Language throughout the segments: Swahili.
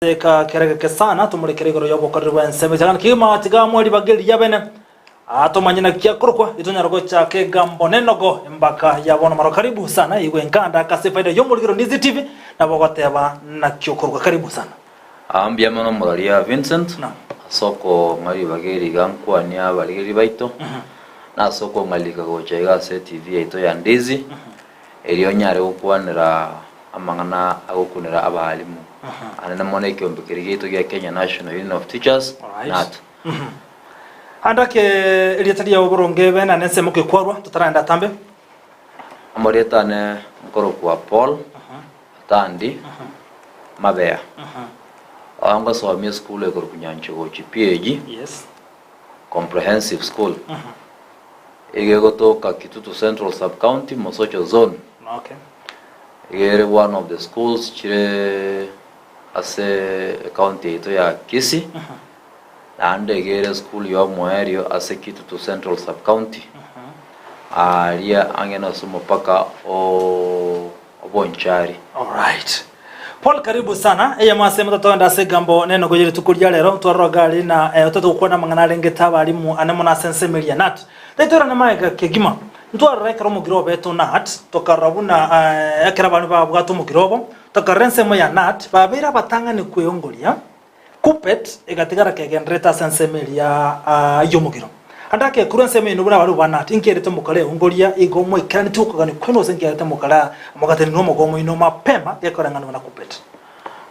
Ka kereke sana tumurekere goro yobo korwa nseme cyane kima atiga muri bageli yabene atomanyina kya kurukwa itonya rogo chake gambo nenogo mbaka yabona maro karibu sana iwe nkanda kasifaida yo muri Ndizi TV nabogoteba na cyokurwa karibu sana ambia mono muraria Vincent na soko ngari bageli gankwa nya bageli baito na soko ngalika go chega TV ito ya Ndizi eriyo nyare ukwanira amangana agukunira abalimu ana mone kyombe kirigito ya Kenya National Union of Teachers Knut andake eliatari ya oboronge bena nense muke kwarwa tutaranda tambe amoreta ne mkoro kwa Paul tandi mabea anga so school e korkunyancho go PhD yes comprehensive school ege toka Kitutu Central Sub County Mosocho Zone okay ege one of the schools chire ase county ito ya Kisii and ege school yo moerio ase Kitutu Central Sub County aria angena sumo paka o bonchari. All right. Paul karibu sana eya masema tatoenda se gambo neno gojeri tukurya lero twarogari na ototo kuona mangana rengeta balimu anemo na sensemelia nat tetora na maega kegima ntwara karo mugiro beto nat tokarabuna ekera banu babwato mugirobo tokarense mo ya nat babira batanga ni kweyongoria kupet egatigara kegendreta sensemelia yo mugiro andake kurense me nubura baru banat inkerete mukale ongoria igomo ikani tukoga ni kweno senkerete mukala mugateni no mugomo ino mapema yakorangana na kupet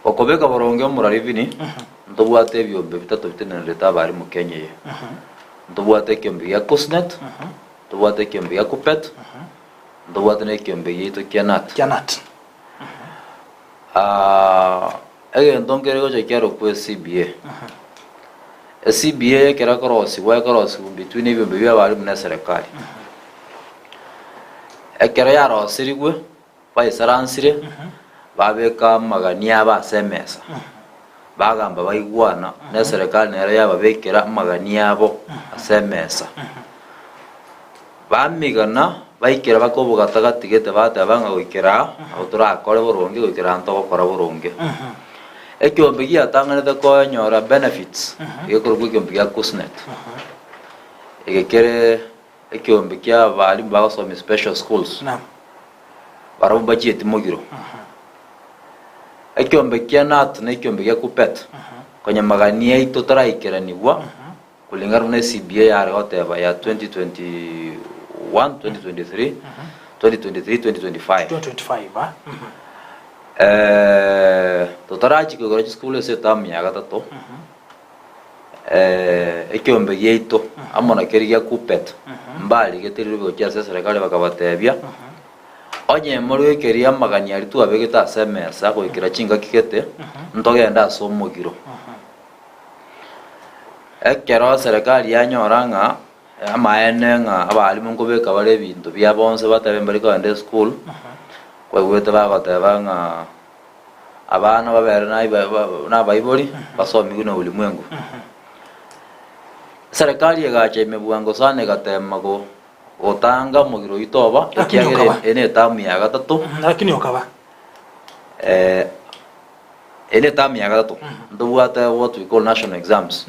okobeka boronge murarivini ntobwate byombe bitatu bitenenreta bari mu Kenya ye ntobwate kyombe ya Kusnet ntobwate kyombe ya kupet ntobwate ne kyombe yito kyanat ege ndongere goje kyaro ku CBA CBA kera korosi wa korosi between ibyo bya bari mu serikali ekera yaro sirigwe baisaransire babeka magania basemesa bagamba bayigwana na serikali nera yababekera magania abo asemesa bamigana bayikera bakobuga tagatigete batabanga gwikera autura akore boronge gwikera nto gukora boronge ekyombe giatanganete ko nyora benefits ekorwa ekyombe gya Kusnet egekere ekyombe kya bali bagasoma special schools na barabu budget mogiro ekyombe kya nat na ekyombe gya kupet konya magania ito taraikeraniwa kulingana na CBA yare oteba ya 2021 2023 2025 totarachi kugora school se tamya gatato ekyombe yeito amona keriya kupet mbali getiriro kya serikali bakabatebya onye muri keriya magania ritu abegeta semesa ko ikira chinga kikete ntogenda somogiro ekero serikali yanyoranga amaenenga abalimu ngobeka bare bintu bya bonse batabe mbari ko ende school kwegwete bagatebanga abana babere na baiboli basomi guno ulimwengu serikali yagache mebuango sana gatema go otanga mugiro itoba ekyagere ene tamu ya gatatu lakini okaba ene tamu ya gatatu ndubwata what we call national exams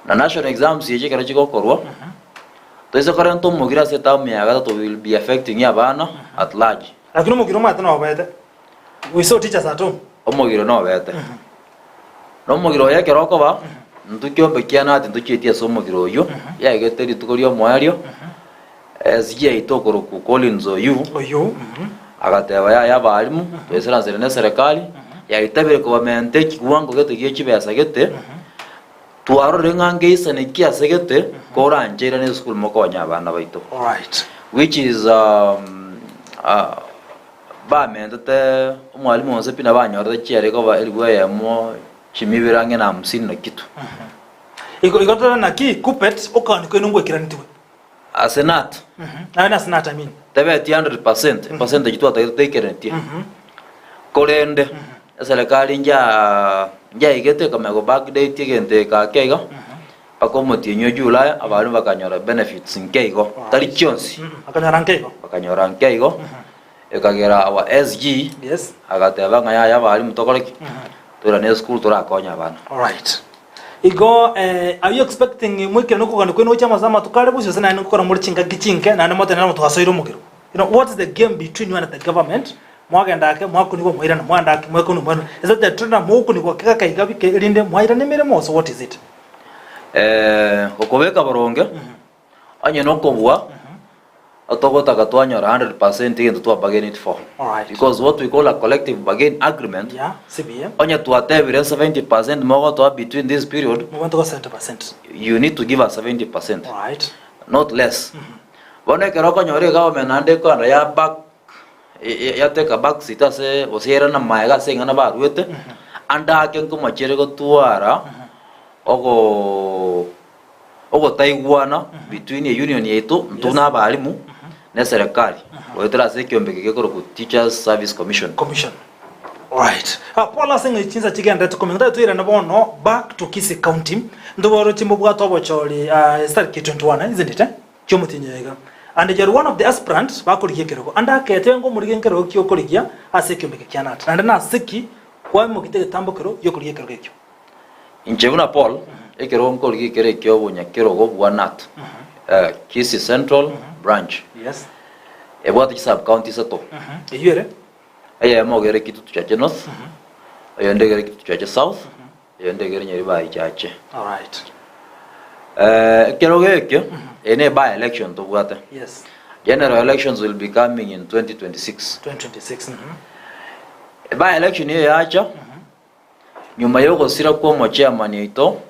na national exams yeje kara chiko korwa toise karanto mugira se tamu ya gatatu will be affecting abana at large lakini mugiro mata no bete we saw teachers at home omugiro no bete no mugiro yake rokoba ntukyombe kyanati ntukyetia so mugiro yo yageteri tukorio mwario ziye itokoro ku Collins oyu agateba ya balimu toiseranzire na serikali yagitabire ko bamente kiwango gete gikibesa gete tuaro rengange isane kiasegete koranjira ne school mokonya abana baito. All right, which is ba mendete umwalimu wose pina banyorda cyare ko ba erigwe yamo chimibirange na 50 na kitu igotana na ki kupet okani ko nungwe kiranitiwe asenat na senat I mean tabe 100% percentage tu ataitekerentie korende serikali nja igete kama go back date igente ka kega pakomoti nyo July abantu bakanyora benefits nkeigo tari chionsi bakanyora nkeigo ekagera our SG yes agateba ngaya bali mutokoreki tora ne school tora konya bana. All right. Igo are you expecting mwikira nuko kana kwino chama zama tukale busyo sana nuko muri chinga gichinke na mote na mutu hasoiro mukiro. You know what is the game between you and the government? Mwagenda ake mwakuni bo mwirana mwanda mwekunu mwana. Is that the trend mwukuni kwa kaka igabi kelinde mwirana miremo, so what is it? Okobeka boronge. Anye nokobwa. Atogota katwanya 100% into to bargain it for. All right. Because what we call a collective bargain agreement. Yeah, CBA. Onye to evidence 70% more to between this period. We want to go 70%. You need to give us 70%. All right. Not less. Bone keroko nyore government ande ko anda ya back ya take a back sita se osera na maiga senga na ba ruete anda ken ko machere ko tuara ogo taigwana between a union yetu ntuna balimu na serikali wetera se kyombe kekoro ku Teachers Service Commission. All right. Paula singa chinza chigenda tukomenda tuira na bono back to Kisii County ndoboro chimbo bwa tobochori start K21 isn't it? Chomutinyaga. And you're one of the aspirants bakuriye keroko anda kete ngo muri ngero kyo kuriya asekyombe kyanat and na siki kwa mugite tambokero yo kuriye keroko ekyo. Inchebuna Paul ekero ngo kuriye kerekyo bonya kerogo bwanat. Kisii Central branch. Yes. Ebwati sub county sato. Eyere. Aya mogere kitu chache north. Aya ndegere kitu chache south. Aya ndegere nyeriba chache. All right. Kerogo ekyo ene by election to bwate. Yes. General elections will be coming in 2026. 2026. By election ye yacha. Nyuma yoko sira kwa mo chairman ito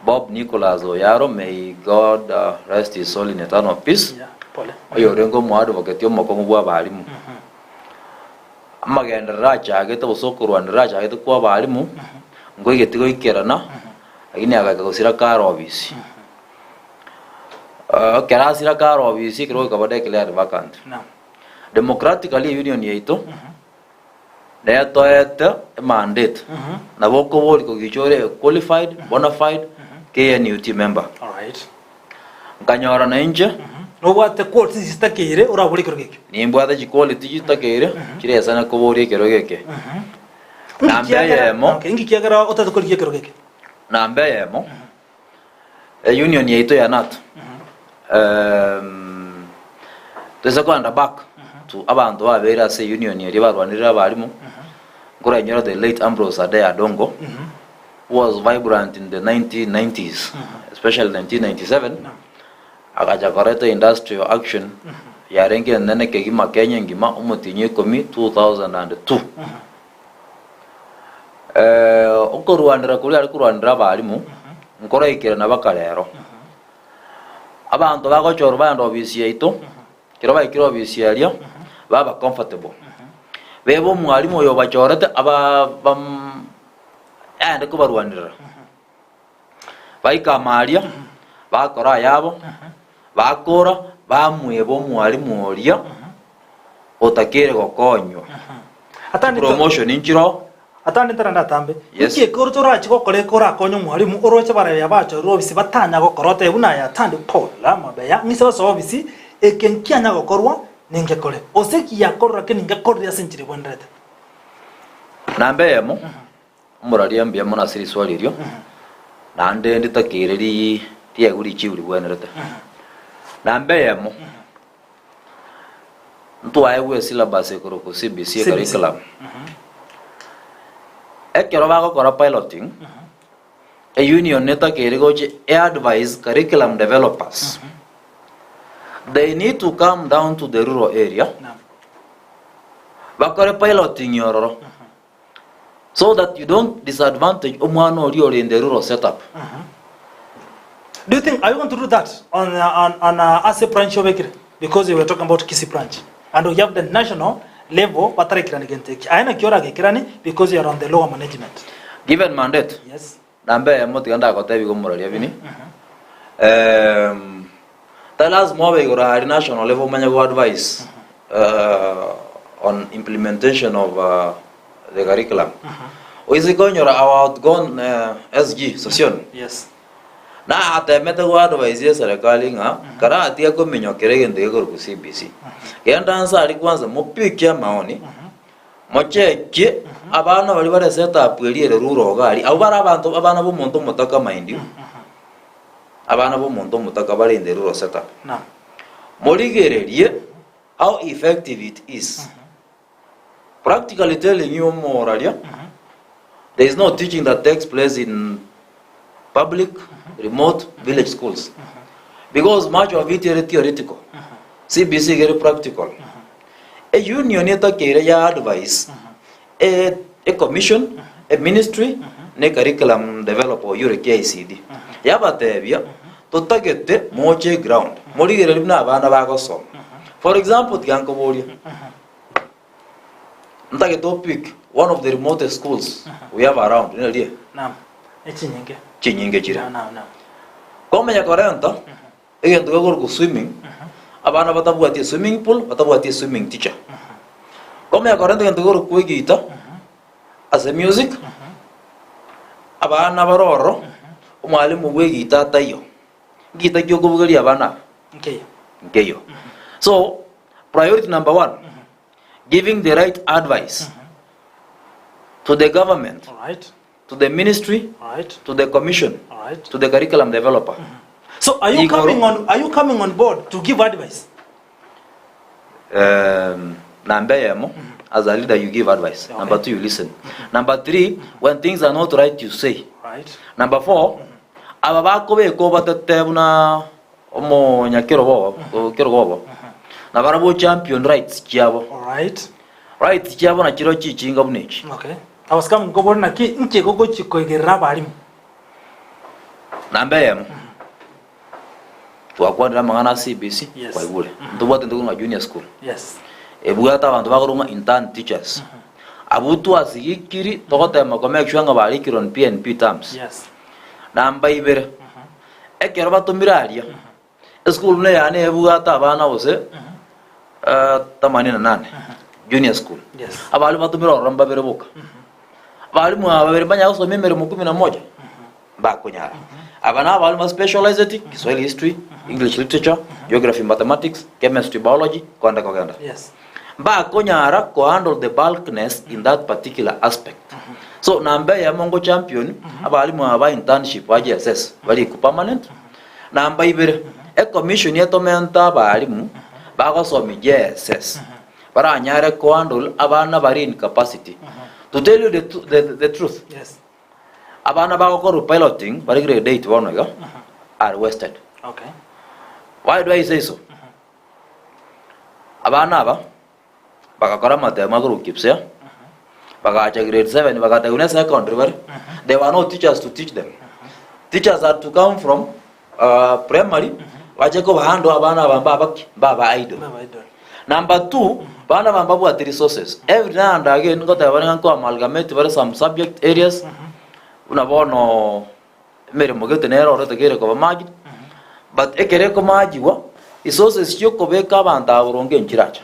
Bob Nicholas Oyaro, may God rest his soul in eternal peace. Yeah, pole. Oyo rengo mo advocate yo makongo bwa balimu. Amagenda racha agete bosokoro and racha agete kwa balimu. Ngo igetigo ikerana. Agini agakagosira karo obisi. Kerasira karo obisi kiro kabade clear vacant. No. Democratically union yeito. They toyete a mandate. Na boko boli ko gichore qualified, bona fide KNUT member. All right. Kanyora na nje. No what the court is takere ora boli kirogekyo. Ni mbwada quality jitakere kire sana ko boli kirogeke. Nambe yemo. Okay, ingi kiagara otatu koliye kirogeke. Nambe yemo. Union yeito ya nat. Tesa kwanda back to abantu babera se union yari barwanira balimu. Ngora nyora the late Ambrose Ade Adongo was vibrant in the 1990s, especially 1997. Akaja korete industrial action ya renge nene kegima Kenya ngima umutinye komi 2002. Okorwandira kuri ari kurwandira balimu ngora ikira nabakalero. Abantu bagochoro bando obisi yaito kiro bayikiro obisi yalia baba comfortable. Bebo mwalimu yo bachorete aba ande ko barwanira. Baika Maria bakora yabo bakora bamwebo mwalimu olia otakere gokonyo. Atandi Promotion inchiro atandi taranda tambe. Yes. Iki korutora chiko kole kora konyo mwalimu oroche bara ya bacho robisi batanya gokorote una ya tandi pola mabeya ngisa so obisi ekenkianya gokorwa ninge kole oseki yakorra ke ninge korra ya senchiri bwendrete nambe yemo muraria mbia mona siri swali rio nande nditakireri tie guri chiuri bwenerete nambe yemo ntu ayewe syllabus ekoro ku CBC curriculum ekero bago kora piloting a union netakere goje advise curriculum developers. They need to come down to the rural area. No. Bakore piloting yororo. So that you don't disadvantage umano or in the rural setup. Do you think are you going to do that on as a branch of Ekire? Because you were talking about Kisii branch. And we have the national level patara kirani gente. Aina kiora kirani because you are on the lower management. Given mandate. Yes. Nambe emoti anda ko tebi ko muraria bini. Tell us more about national level management advice on implementation of the curriculum. Oizi konyora our outgone SG session. Yes. Na atemete kwa advice ya serikali nga kara atia ko minyokere gende ko ku CBC. Kenda ansa ali kwanza mupikia maoni. Mocheke abana bali bare set up eliere ruro gari abo bara abantu abana bo muntu mutaka mind abana bo muntu mutaka bali in the ruro setup morigererie how effective it is practically telling you more there is no teaching that takes place in public remote village schools because much of it is theoretical CBC very practical a union yetakere ya advice a commission a ministry ne curriculum develop or your KICD yabatebya totagete moche ground morigere libna abana bagosoma for example tyanko boria ntage topic one of the remotest schools we have around in area naam chinyinge chira naam komenya korenta egento gakor swimming abana batabuatie swimming pool batabuatie swimming teacher komenya korenta egento gakor kwegita as a music abana baroro umwalimu wegita tayo gita kyo kubugali abana nkeyo so priority number 1 giving the right advice to the government, to the ministry, to the commission, to the curriculum developer. So are you coming on board to give advice? As a leader you give advice. Okay. Number 2 you listen. Number 3 when things are not right you say. Number 4 ababako be ko batatebuna omo nyakero bobo na barabo champion rights kiabo. Right kiabo na kiro chichinga bunechi. Okay. I was coming go borna ki nche gogo chikogerera balimu. Nambe twakwandira mangana CBC kwa ibule. Ndobote ndunga junior school. Yes. Ebugata abantu bakorunga intern teachers. Abutu asigikiri togote makome kshwanga bali kiron PNP terms. Yes. Namba ibere. Ekero batumiraria. School ne yane ebugata abana bose 88 junior school. Yes. Abali batumira oramba bereboka. Abali mu abere banya gusoma emirimo 11 bakunyara. Abana abali ma specialized Kiswahili history, English literature, geography, mathematics, chemistry, biology kwanda koganda. Yes. Bakunyara ko handle the bulkness in that particular aspect. So namba ya mongo champion abali mu aba internship waje assess bali ku permanent. Namba ibere a commission yetomenta abali mu bagosoma JSS. Para anyare ko handle abana bari in capacity. To tell you the truth. Yes. Abana bagokora piloting bari grade 8 wono are wasted. Okay. Why do I say so? Abana aba bagakora matema group kipse bagacha grade 7 bagata una secondary bari there were no teachers to teach them. Teachers had to come from primary waje ko bahando abana baba idol. Number 2 bana bambabu at resources every now and again got a amalgamate very some subject areas unabono mere mogete nero rete kere ko magi but ekere ko magiwa resources yo ko beka banda uronge nkiracha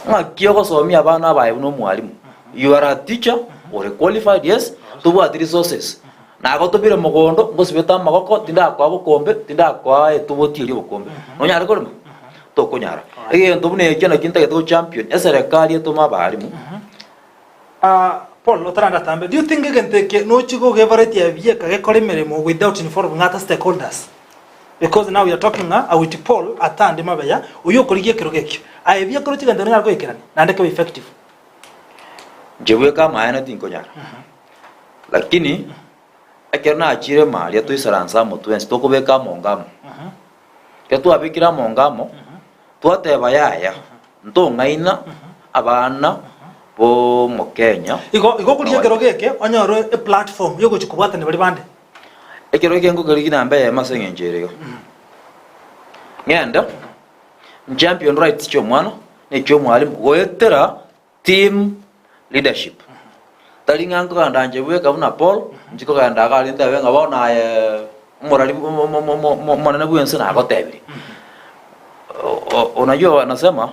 ngakyo ko somia abana bae no mwalimu you are a teacher or a qualified yes to at resources na go to bire mogondo ngosibeta magoko tinda kwa bukombe tinda kwa etubotiri bukombe nonyare ko to kunyara ege ndobune cyana kinta to champion eserekali etoma balimu Paul otaranga tambe do you think egenteke no chigo gevarity ya kage kore meremo without informing other stakeholders because now we are talking with Paul atande mabaya uyo korigie kirogekyo ayebia koro chiganda ngargo ikirani nandeke effective jewe kama yana tinko nyara lakini akerna achire mali ato isaransa motu ensi toko beka mongamo ketu abikira mongamo twateba yaya ntongaina abana bo mu Kenya igo kuriye gerogeke onyoro a platform yo guchikubwatane bari bande ekeroge ngo gari kinambe ya masengenjerego ngenda champion rights cyo mwana ne cyo mwalimu goetera team leadership talinga ngo kandanje bwe kabuna Paul njiko kanda kali ndawe ngabona morali mwana bwense na agotebiri unajua wanasema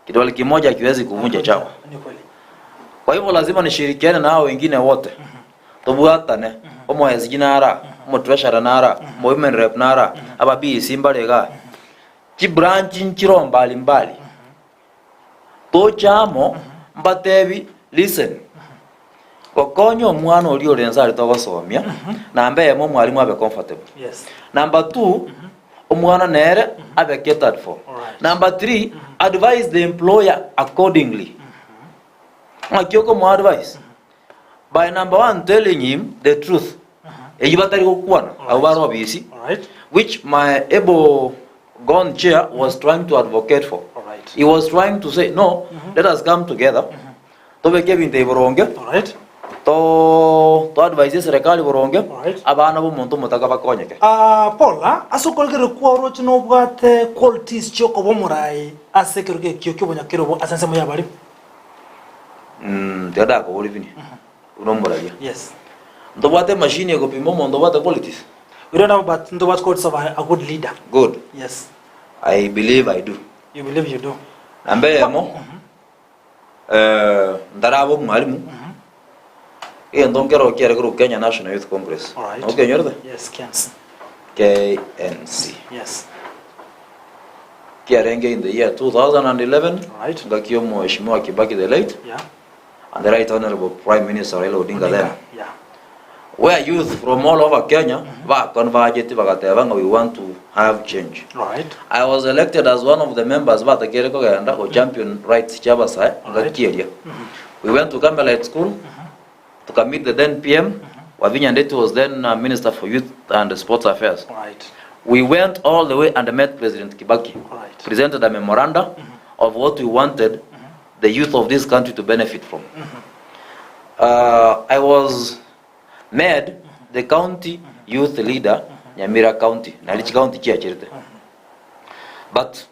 kidole kimoja hakiwezi kuvunja chao. Kwa hivyo lazima nishirikiane na hao wengine wote. Tubuatane, omo yazginara, omo treasurer nara, omo women rep nara, aba BC mbalega. Ki branch nchiro mbali mbali. To chamo mbatebi listen. Kokonyo omwana oli olenza ali togosomia namba emo mwalimu abe comfortable. Yes. Number 2 omwana nere abe catered for. Number 3 advise the employer accordingly. Akioko mo advice. By number 1 telling him the truth. Eyibatari kokwana abaro bisi. Which my able gone chair was trying to advocate for. He was trying to say no, let us come together. To beke binte boronge. To advise serikali boronge abana bo muntu mutaka bakonyeke. Paula asokolgere kworo chino bwate qualities choko bomurai asekeruge kyokyo bonyakero bo asense mo yabali. Tada ko olivini. Unomboragia. Yes. Ndo bwate machine ko pimo ndo bwate qualities. We don't know but ndo bwate qualities of a good leader. Good. Yes. I believe I do. You believe you do. Ambe mo ndarabo mwalimu. Ndongero kere group Kenya National Youth Congress. Okay, nyorde? Yes, KNC. KNC. Yes. Kiarenge in the year 2011. Right. Ngakio mheshimiwa Kibaki the late. Yeah. And the right honorable Prime Minister Raila Odinga then. Yeah. Where youth from all over Kenya were converged bakatebanga we want to have change. Right. I was elected as one of the members but Kereko Ganda or champion rights Chabasai Ngakiria. We went to Campbell School. To meet the then PM, Wavinya Ndeti was then Minister for Youth and Sports Affairs. Right. We went all the way and met President Kibaki. Right. Presented a memoranda of what we wanted the youth of this country to benefit from. I was made the county youth leader, Nyamira County, Nalichi County Chiachirte. But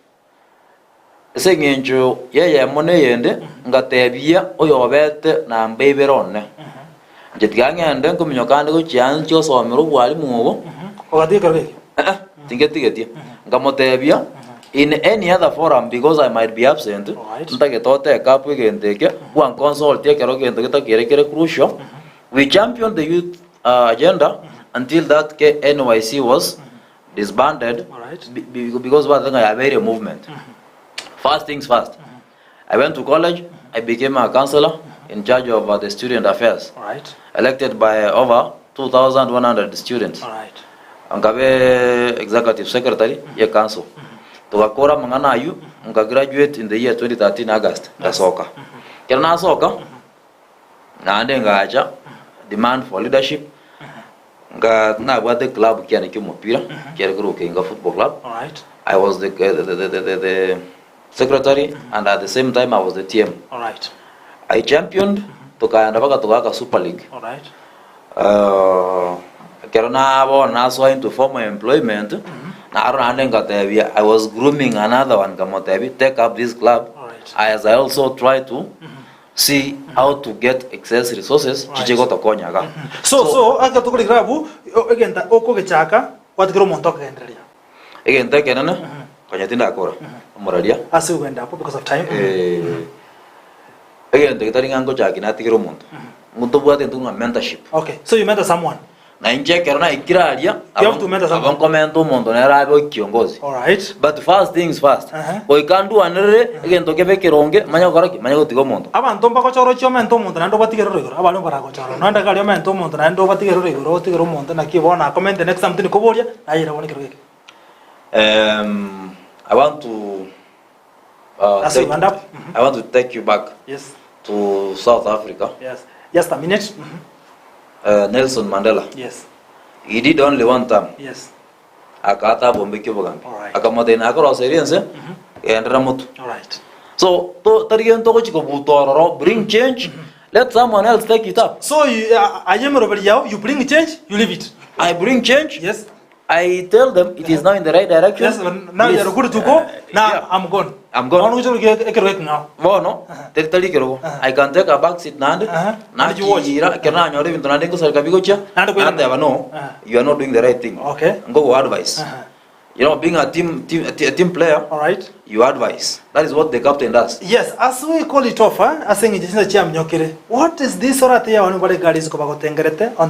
sengenjo yeye mone yende ngatebia oyo obete na mbeberone. Jetgangende kuminyokande ko chiancho somero bwalimu obo. Ogatikare. Tingetigeti. Ngamotebia in any other forum because I might be absent. Ntagetote kapwe gendeke one consult tekero gendo ketakere crucial. We championed the youth agenda until that NYC was disbanded because what I made a movement. First things first. I went to college. I became a counselor in charge of the student affairs. Right. Elected by over 2,100 students. Right. Angabe executive secretary ya council. Tukakora mangana ayu, graduate in the year 2013 August. Soka. Kena soka. Naande ngaja demand for leadership. Na bwate club kiani kimupira, kiani kuru kinga football club. Right. I was the secretary and at the same time I was the TM. All right. I championed tukaenda baka tukaka Super League. All right. Kerana abo naso into formal employment. Na arana ngatebia I was grooming another one kamotebi take up this club. All right. As I also try to see how to get excess resources chichego tokonyaga. So aka tukuri grabu egenta okogechaka watikiro montoka endelea. Egenta kenana kanyatinda akora. Moralia. As we went up because of time. Egenta kitaringango chaki natikiro monto. Muntu bwate ntunga mentorship. Okay. So you mentor someone. Na inje kerana ikiralia You have to mentor someone. Abonkomento monto nera abo kiongozi. All right. But first things first. Boy kandu anere egento kebekironge manya koraki manya gotigo monto. Abantu mpako choro chyo mento monto nando batigero rigoro. Abantu barako choro. Nanda kali mento monto nando batigero rigoro otigero monto na kibona comment the next something koboria ayira woni kirogeke. I want to I want to take you back. Yes. To South Africa. Yes. Just a minute. Nelson Mandela. Yes. He did only one term. Yes. Akata bombe kibogambi. Alright. Akamodena akoro experience endera mutu. All right. So to tarigen to chiko butororo bring change. Let someone else take it up. So you I am over you bring change, you leave it. I bring change. Yes. I tell them it is now in the right direction. Yes, now you are good to go. Now yeah. I'm gone. I'm gone. Now. No. I can take a back seat now. Now you watch. You are not doing the right thing. Okay. Go advice. You know, being a team player. All right. You advise. That is what the captain does. Yes, as we call it off, what is this sort of thing on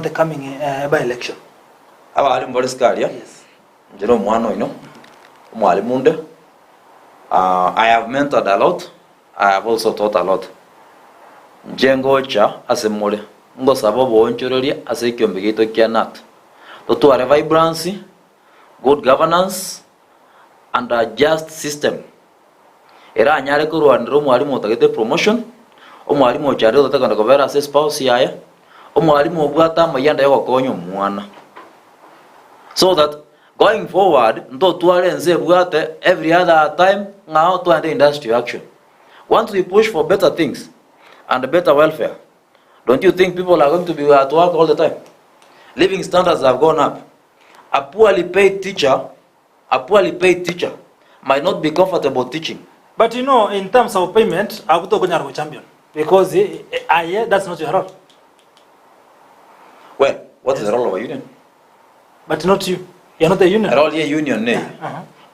the coming by-election? Yes. I have mentored a lot. I have also taught a lot. Jengo cha asemole ngo sabo bonchororia ase kiombe gito kia Knut totware vibrancy, good governance and a just system era anyare kurwanira omwalimu otagete promotion omwalimu ochare otakana kobera ase spouse yaye omwalimu obwata amayanda yogokonya omwana so that going forward ndo tware nze bwate every other time ngao twande industry action. Once we push for better things and better welfare, don't you think people are going to be at work all the time? Living standards have gone up. A poorly paid teacher might not be comfortable teaching. But you know, in terms of payment, I would talk about champion because that's not your role. Well, what is the role of a union? But not you. You're not a union. Role ye union ne.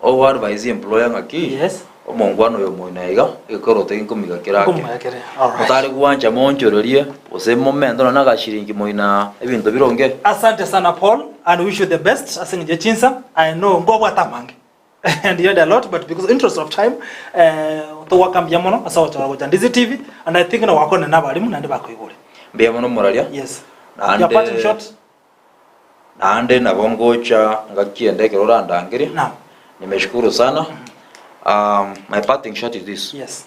O advise employer ngaki. Yes. O mongwano yo moinaiga ikorote inkomiga kirake. All right. Mutari kuwancha monchororie ose momento na nagashiringi moina ebintu bironge. Asante sana Paul and wish you the best. Asinje chinsa. I know ngobo atamange. And you had a lot, but because interest of time, to wakambia mono asawa to Ndizi TV, and I think na wako na nabalimu na ndeba koigole. Mbia mono moralia? Yes. Your parting shot. Naande na bongocha ngakiende kerora ndangiri. Naam. Nimeshukuru sana. My parting shot is this. Yes.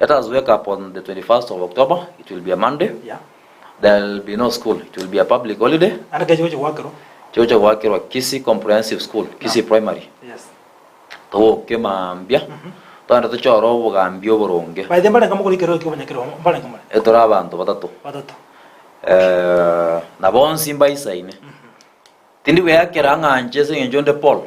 Let us wake up on the 21st of October. It will be a Monday. Yeah. There will be no school. It will be a public holiday. And kaje wakero. Chocha wakero Kisii Comprehensive School, Kisii Primary. Yes. To kemambia. Tanda tochoro bugambio boronge. By the mbale kamukuri kero kibonyakero mbale kamale. Etora abantu batatu. Batatu. Na bonsi mbaisaine. Tindi we yakera nganje se njonde Paul.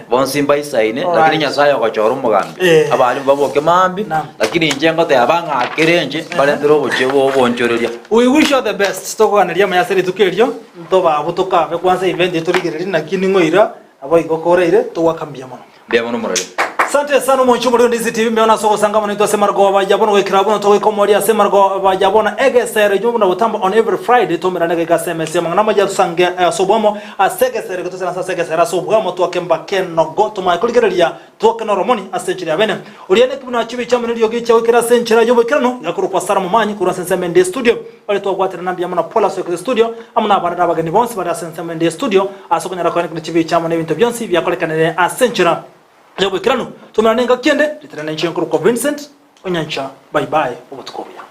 Bonsi mbaisaine lakini nyasaye akachoro mugambi. Abali baboke mambi lakini njengo te abanga akerenje bale ndiro bochebo bonchoreria. We wish you the best. Tokwaneria mayaseri tukirio ntoba butoka be kwanza event etorigiriri nakini ngoira abo igokoreire towakambia mono. Bia mono morale. Asante sana mwanchumo leo Ndizi TV meona soko sangamo nito semargo bajabona wekirabona to wekomoria semargo bajabona egesere jumuna butambo on every Friday to mirana ga SMS mangana maja tusange sobomo asegesere goto sana segesere sobomo to akemba ken no goto ma kuligereria to ken romoni asenchiri abene uriane kibuna chibi chamwe ndio gicha wekira senchira yobo kirano yakuru kwa sara mumanyi kura sensemende studio wale to gwatira nambia mona pola so studio amuna barada bagani bonsi bada sensemende studio asokonyara kwa chibi chamwe ne bintu byonsi byakolekanere asenchira Leo kirano tumeranenga kiende litirana nchi nkuru kwa Vincent onyancha bye bye obutukobya.